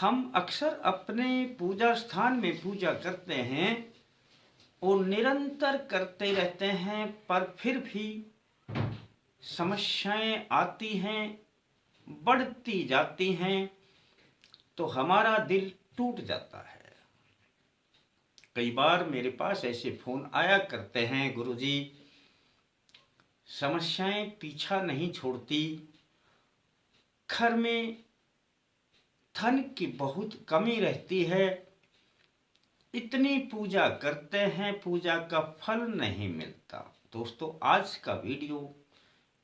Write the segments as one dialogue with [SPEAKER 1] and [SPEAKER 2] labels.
[SPEAKER 1] हम अक्सर अपने पूजा स्थान में पूजा करते हैं और निरंतर करते रहते हैं, पर फिर भी समस्याएं आती हैं, बढ़ती जाती हैं, तो हमारा दिल टूट जाता है। कई बार मेरे पास ऐसे फोन आया करते हैं, गुरुजी समस्याएं पीछा नहीं छोड़ती, घर में धन की बहुत कमी रहती है, इतनी पूजा करते हैं, पूजा का फल नहीं मिलता। दोस्तों, आज का वीडियो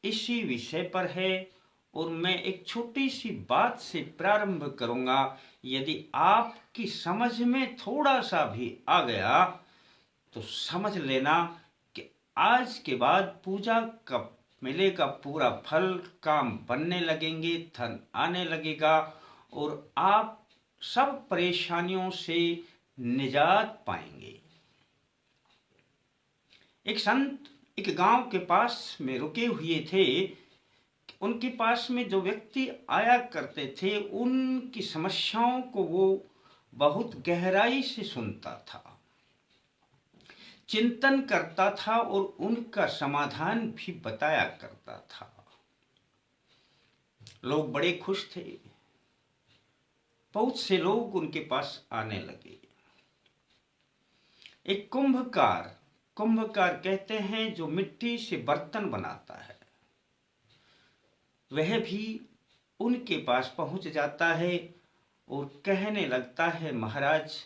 [SPEAKER 1] इसी विषय पर है और मैं एक छोटी सी बात से प्रारंभ करूंगा। यदि आपकी समझ में थोड़ा सा भी आ गया तो समझ लेना कि आज के बाद पूजा का मिलेगा पूरा फल, काम बनने लगेंगे, धन आने लगेगा और आप सब परेशानियों से निजात पाएंगे। एक संत एक गांव के पास में रुके हुए थे। उनके पास में जो व्यक्ति आया करते थे, उनकी समस्याओं को वो बहुत गहराई से सुनता था, चिंतन करता था और उनका समाधान भी बताया करता था। लोग बड़े खुश थे, बहुत से लोग उनके पास आने लगे। एक कुंभकार कहते हैं जो मिट्टी से बर्तन बनाता है, वह भी उनके पास पहुंच जाता है और कहने लगता है, महाराज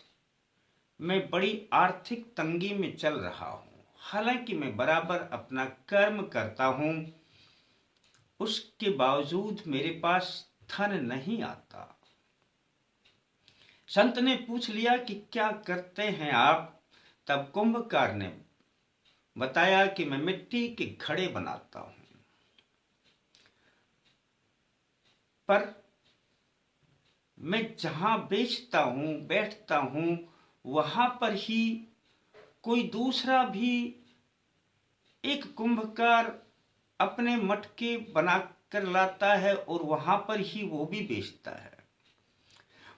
[SPEAKER 1] मैं बड़ी आर्थिक तंगी में चल रहा हूं, हालांकि मैं बराबर अपना कर्म करता हूं, उसके बावजूद मेरे पास धन नहीं आता। संत ने पूछ लिया कि क्या करते हैं आप? तब कुंभकार ने बताया कि मैं मिट्टी के घड़े बनाता हूं, पर मैं जहां बेचता हूं, बैठता हूं, वहां पर ही कोई दूसरा भी एक कुंभकार अपने मटके बनाकर लाता है और वहां पर ही वो भी बेचता है।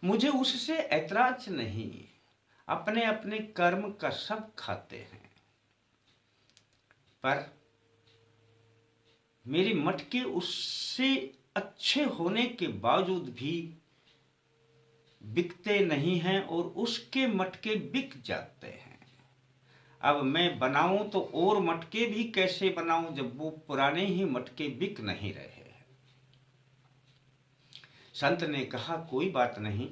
[SPEAKER 1] मुझे उससे ऐतराज नहीं, अपने अपने कर्म का सब खाते हैं, पर मेरे मटके उससे अच्छे होने के बावजूद भी बिकते नहीं हैं और उसके मटके बिक जाते हैं। अब मैं बनाऊं तो और मटके भी कैसे बनाऊं जब वो पुराने ही मटके बिक नहीं रहे हैं। संत ने कहा, कोई बात नहीं,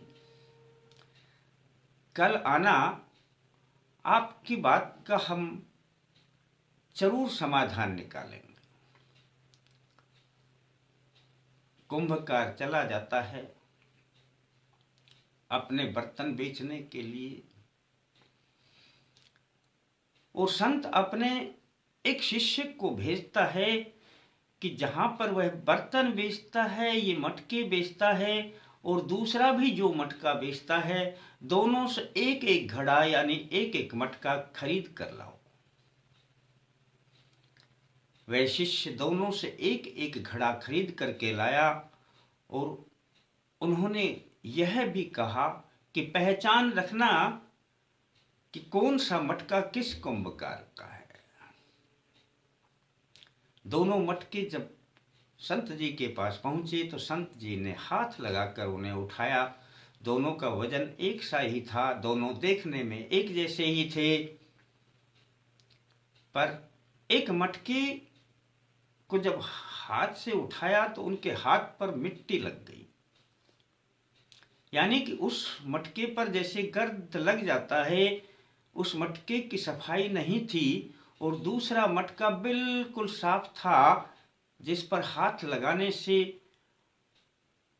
[SPEAKER 1] कल आना, आपकी बात का हम जरूर समाधान निकालेंगे। कुंभकार चला जाता है अपने बर्तन बेचने के लिए और संत अपने एक शिष्य को भेजता है कि जहां पर वह बर्तन बेचता है, ये मटके बेचता है और दूसरा भी जो मटका बेचता है, दोनों से एक एक घड़ा यानी एक एक मटका खरीद कर लाओ। वह शिष्य दोनों से एक एक घड़ा खरीद करके लाया और उन्होंने यह भी कहा कि पहचान रखना कि कौन सा मटका किस कुंभकार का है। दोनों मटके जब संत जी के पास पहुंचे तो संत जी ने हाथ लगाकर उन्हें उठाया। दोनों का वजन एक सा ही था, दोनों देखने में एक जैसे ही थे, पर एक मटके को जब हाथ से उठाया तो उनके हाथ पर मिट्टी लग गई, यानी कि उस मटके पर जैसे गर्द लग जाता है, उस मटके की सफाई नहीं थी और दूसरा मटका बिल्कुल साफ था, जिस पर हाथ लगाने से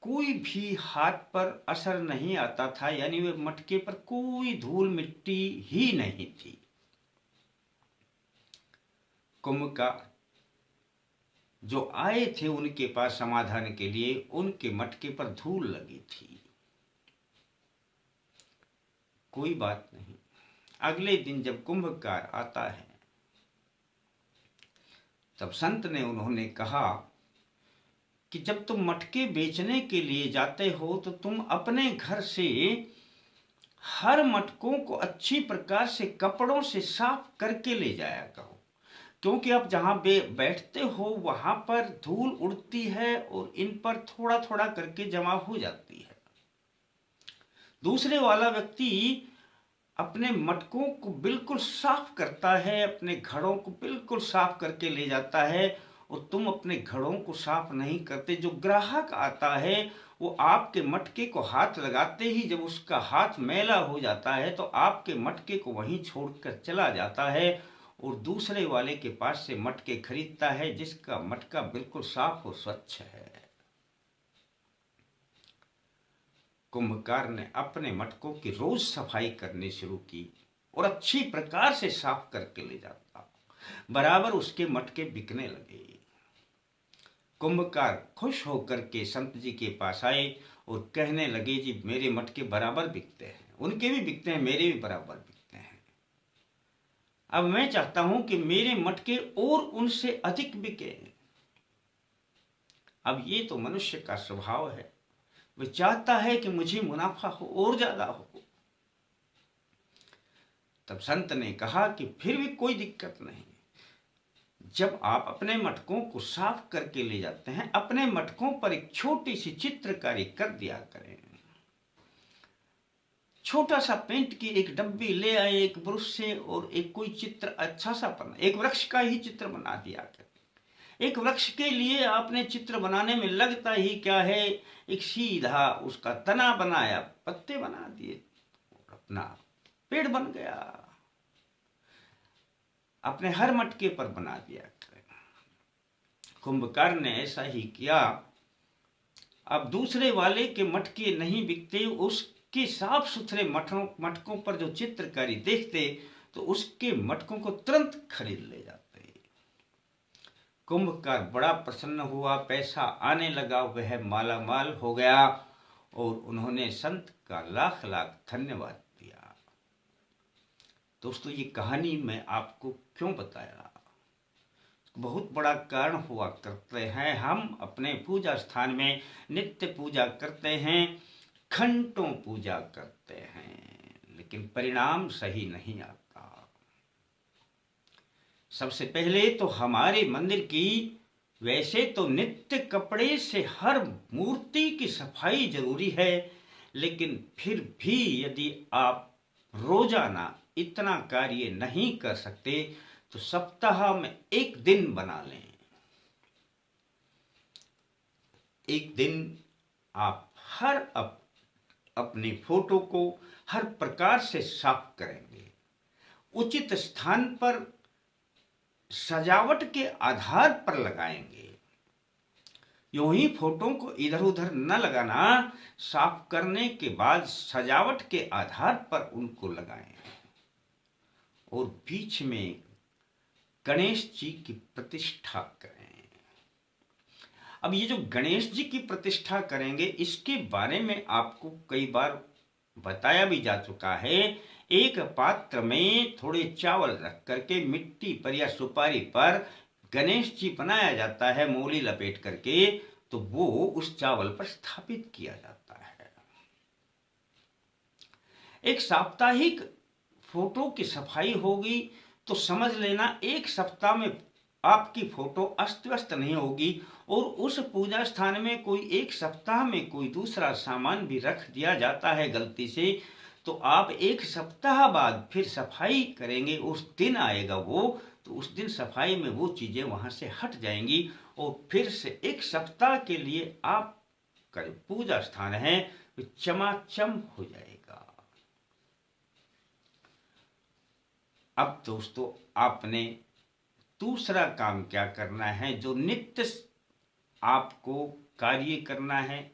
[SPEAKER 1] कोई भी हाथ पर असर नहीं आता था, यानी वे मटके पर कोई धूल मिट्टी ही नहीं थी। कुंभकार जो आए थे उनके पास समाधान के लिए, उनके मटके पर धूल लगी थी। कोई बात नहीं, अगले दिन जब कुंभकार आता है तब संत ने उन्होंने कहा कि जब तुम मटके बेचने के लिए जाते हो तो तुम अपने घर से हर मटकों को अच्छी प्रकार से कपड़ों से साफ करके ले जाया करो, क्योंकि आप जहां बैठते हो वहां पर धूल उड़ती है और इन पर थोड़ा थोड़ा करके जमा हो जाती है। दूसरे वाला व्यक्ति अपने मटकों को बिल्कुल साफ करता है, अपने घड़ों को बिल्कुल साफ करके ले जाता है, और तुम अपने घड़ों को साफ नहीं करते। जो ग्राहक आता है वो आपके मटके को हाथ लगाते ही जब उसका हाथ मैला हो जाता है तो आपके मटके को वहीं छोड़कर चला जाता है और दूसरे वाले के पास से मटके खरीदता है जिसका मटका बिल्कुल साफ और स्वच्छ है। कुंभकार ने अपने मटकों की रोज सफाई करनी शुरू की और अच्छी प्रकार से साफ करके ले जाता। बराबर उसके मटके बिकने लगे। कुंभकार खुश होकर के संत जी के पास आए और कहने लगे, जी मेरे मटके बराबर बिकते हैं, उनके भी बिकते हैं, मेरे भी बराबर बिकते हैं। अब मैं चाहता हूं कि मेरे मटके और उनसे अधिक बिके। अब ये तो मनुष्य का स्वभाव है, वह चाहता है कि मुझे मुनाफा हो और ज्यादा हो। तब संत ने कहा कि फिर भी कोई दिक्कत नहीं, जब आप अपने मटकों को साफ करके ले जाते हैं अपने मटकों पर एक छोटी सी चित्रकारी कर दिया करें। छोटा सा पेंट की एक डब्बी ले आए एक ब्रश से और एक कोई चित्र अच्छा सा बना, एक वृक्ष का ही चित्र बना दिया करें। एक वृक्ष के लिए आपने चित्र बनाने में लगता ही क्या है, एक सीधा उसका तना बनाया, पत्ते बना दिए और अपना पेड़ बन गया। अपने हर मटके पर बना दिया करें। कुंभकार ने ऐसा ही किया। अब दूसरे वाले के मटके नहीं बिकते, उसके साफ सुथरे मटकों पर जो चित्रकारी देखते तो उसके मटकों को तुरंत खरीद ले जाते। कुंभकार बड़ा प्रसन्न हुआ, पैसा आने लगा, वह माला माल हो गया और उन्होंने संत का लाख लाख धन्यवाद दिया। दोस्तों ये कहानी मैं आपको क्यों बताया, बहुत बड़ा कारण हुआ करते हैं। हम अपने पूजा स्थान में नित्य पूजा करते हैं, घंटों पूजा करते हैं, लेकिन परिणाम सही नहीं आता। सबसे पहले तो हमारे मंदिर की वैसे तो नित्य कपड़े से हर मूर्ति की सफाई जरूरी है, लेकिन फिर भी यदि आप रोजाना इतना कार्य नहीं कर सकते तो सप्ताह में एक दिन बना लें। एक दिन आप हर अपनी फोटो को हर प्रकार से साफ करेंगे, उचित स्थान पर सजावट के आधार पर लगाएंगे। यूं ही फोटो को इधर उधर न लगाना, साफ करने के बाद सजावट के आधार पर उनको लगाएं। और बीच में गणेश जी की प्रतिष्ठा करें। अब ये जो गणेश जी की प्रतिष्ठा करेंगे इसके बारे में आपको कई बार बताया भी जा चुका है। एक पात्र में थोड़े चावल रख करके मिट्टी पर या सुपारी पर गणेश जी बनाया जाता है, मूली लपेट करके, तो वो उस चावल पर स्थापित किया जाता है। एक साप्ताहिक फोटो की सफाई होगी तो समझ लेना एक सप्ताह में आपकी फोटो अस्त व्यस्त नहीं होगी। और उस पूजा स्थान में कोई एक सप्ताह में कोई दूसरा सामान भी रख दिया जाता है गलती से, तो आप एक सप्ताह बाद फिर सफाई करेंगे, उस दिन आएगा वो, तो उस दिन सफाई में वो चीजें वहां से हट जाएंगी और फिर से एक सप्ताह के लिए आपका जो पूजा स्थान है वो चमाचम हो जाएगा। अब दोस्तों आपने दूसरा काम क्या करना है, जो नित्य आपको कार्य करना है।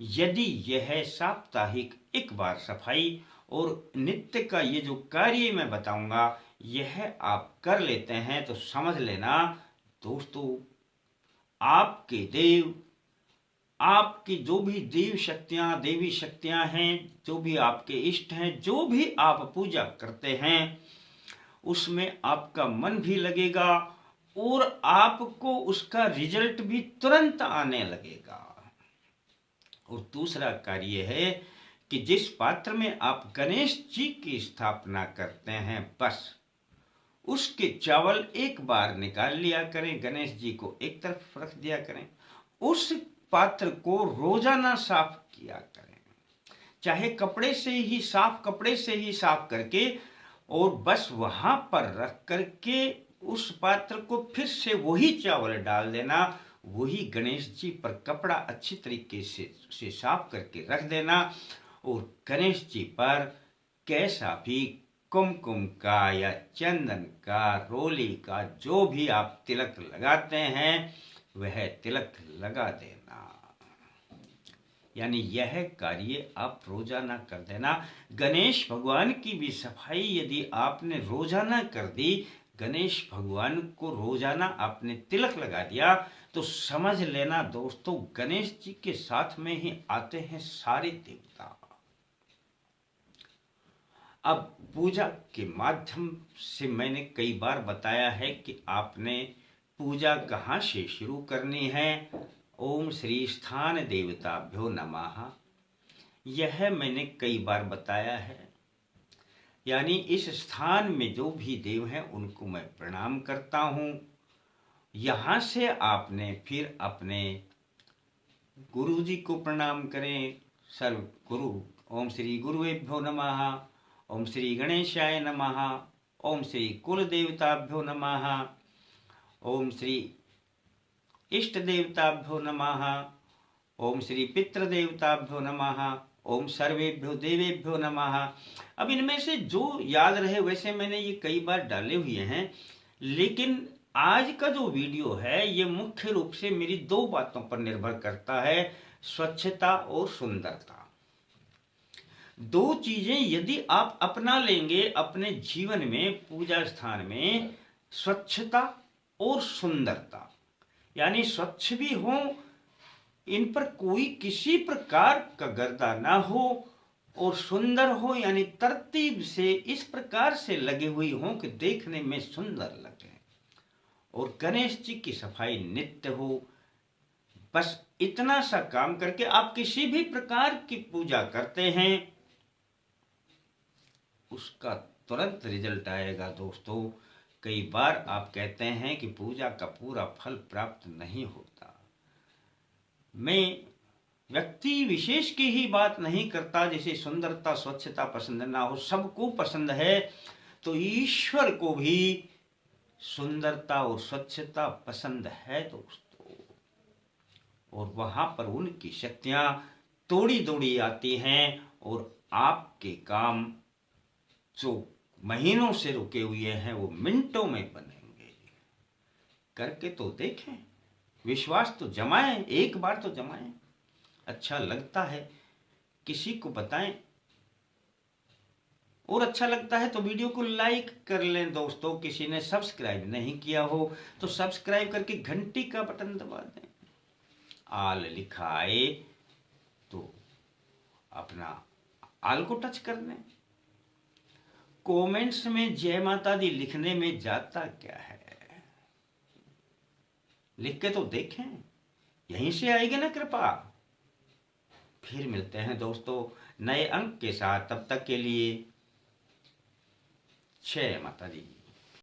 [SPEAKER 1] यदि यह साप्ताहिक एक बार सफाई और नित्य का ये जो कार्य मैं बताऊंगा यह आप कर लेते हैं तो समझ लेना दोस्तों, आपके देव, आपकी जो भी देवी शक्तियां हैं, जो भी आपके इष्ट हैं, जो भी आप पूजा करते हैं उसमें आपका मन भी लगेगा और आपको उसका रिजल्ट भी तुरंत आने लगेगा। और दूसरा कार्य है कि जिस पात्र में आप गणेश जी की स्थापना करते हैं, बस उसके चावल एक बार निकाल लिया करें, गणेश जी को एक तरफ रख दिया करें, उस पात्र को रोजाना साफ किया करें, चाहे कपड़े से ही साफ करके, और बस वहां पर रख करके उस पात्र को फिर से वही चावल डाल देना, वही गणेश जी पर कपड़ा अच्छी तरीके से साफ करके रख देना, और गणेश जी पर कैसा भी कुमकुम का या चंदन का, रोली का, जो भी आप तिलक लगाते हैं वह तिलक लगा देना। यानी यह कार्य आप रोजाना कर देना। गणेश भगवान की भी सफाई यदि आपने रोजाना कर दी, गणेश भगवान को रोजाना आपने तिलक लगा दिया, तो समझ लेना दोस्तों, गणेश जी के साथ में ही आते हैं सारे देवता। अब पूजा के माध्यम से मैंने कई बार बताया है कि आपने पूजा कहाँ से शुरू करनी है। ओम श्री स्थान देवताभ्यो नमः, यह मैंने कई बार बताया है। यानी इस स्थान में जो भी देव हैं उनको मैं प्रणाम करता हूँ। यहाँ से आपने फिर अपने गुरु जी को प्रणाम करें। सर्व गुरु, ओम श्री गुरुवेभ्यो नमः, ओम श्री गणेशाय नमः, ओम श्री कुल देवताभ्यो नमः, ओम श्री इष्ट देवताभ्यो नमः, ओम श्री पितृ देवताभ्यो नमः, ओम सर्वेभ्यो देवेभ्यो नमः। अब इनमें से जो याद रहे, वैसे मैंने ये कई बार डाले हुए हैं, लेकिन आज का जो वीडियो है ये मुख्य रूप से मेरी दो बातों पर निर्भर करता है, स्वच्छता और सुंदरता। दो चीजें यदि आप अपना लेंगे अपने जीवन में, पूजा स्थान में, स्वच्छता और सुंदरता, यानी स्वच्छ भी हो, इन पर कोई किसी प्रकार का गर्दा ना हो, और सुंदर हो यानी तरतीब से इस प्रकार से लगे हुई हो कि देखने में सुंदर लगे, और गणेश जी की सफाई नित्य हो। बस इतना सा काम करके आप किसी भी प्रकार की पूजा करते हैं, उसका तुरंत रिजल्ट आएगा दोस्तों। कई बार आप कहते हैं कि पूजा का पूरा फल प्राप्त नहीं होता। मैं व्यक्ति विशेष की ही बात नहीं करता, जैसे सुंदरता स्वच्छता पसंद ना हो, सबको पसंद है, तो ईश्वर को भी सुंदरता और स्वच्छता पसंद है दोस्तों। और वहां पर उनकी शक्तियां तोड़ी दौड़ी आती हैं, और आपके काम जो महीनों से रुके हुए हैं वो मिनटों में बनेंगे। करके तो देखें, विश्वास तो जमाएं, एक बार तो जमाएं। अच्छा लगता है किसी को बताएं, और अच्छा लगता है तो वीडियो को लाइक कर लें दोस्तों। किसी ने सब्सक्राइब नहीं किया हो तो सब्सक्राइब करके घंटी का बटन दबा दें। आल लिखा आए तो अपना आल को टच कर लें। कमेंट्स में जय माता दी लिखने में जाता क्या है, लिख के तो देखें, यहीं से आएगी ना कृपा। फिर मिलते हैं दोस्तों नए अंक के साथ, तब तक के लिए जय माता दी।